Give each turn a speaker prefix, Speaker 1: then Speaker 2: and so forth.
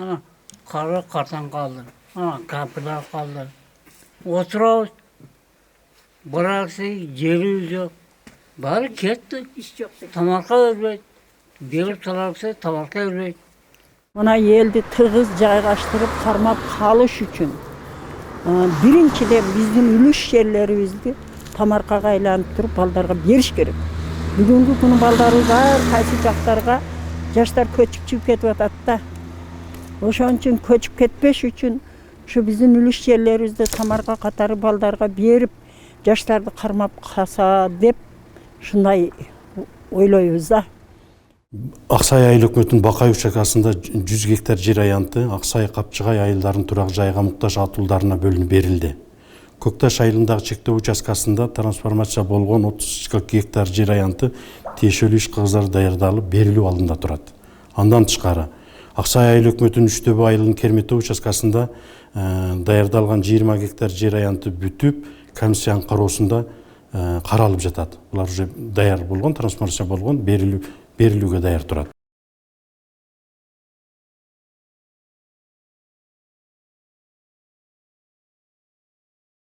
Speaker 1: Ana karı kartan kaldı. Ana kapılar kaldı. Oturuyoruz. Bıraksı yeri yok. Bari ketti.
Speaker 2: İş yok.
Speaker 1: Tamarka örmek. Gelip talarsa tamarka örmek.
Speaker 2: Ona eldi tığız jaygaştırıp karmap kalış üçün. Birincide bizim ülüş yerlerimizdi tamarkaga aylanıp turup baldarga beriş керек. Бүгүнкү күнү балдарыбыз ар кайсы жактарга жаштар көчүп чыгып кетип атат да. Ошон үчүн көчүп кетпеш үчүн ушу биздин үлүш жерлерибизди тамарка катары балдарга берип, жаштарды кармап калса деп ушундай ойлойбуз да.
Speaker 3: Аксай айыл өкмөтүнүн Бакай учакасында 100 гектар жер аянты Аксай Капчыгай айылдарынын турак жайга муктаж атуулдарына бөлүнүп берилди. Көкташ айылындагы чектөө учаскасында трансформация болгон 32 гектар жер аянты тиешелүү иш кагыздары даярдалып берилүү алдында турат. Андан тышкары Аксай айыл өкмөтүнүн Үчтөбө айылынын Керметтөө учаскасында даярдалган 20 гектар жер аянты бүтүп, комиссиянын кароосунда каралып жатат. Булар уже даяр болгон, трансформация болгон, берилүүгө даяр турат.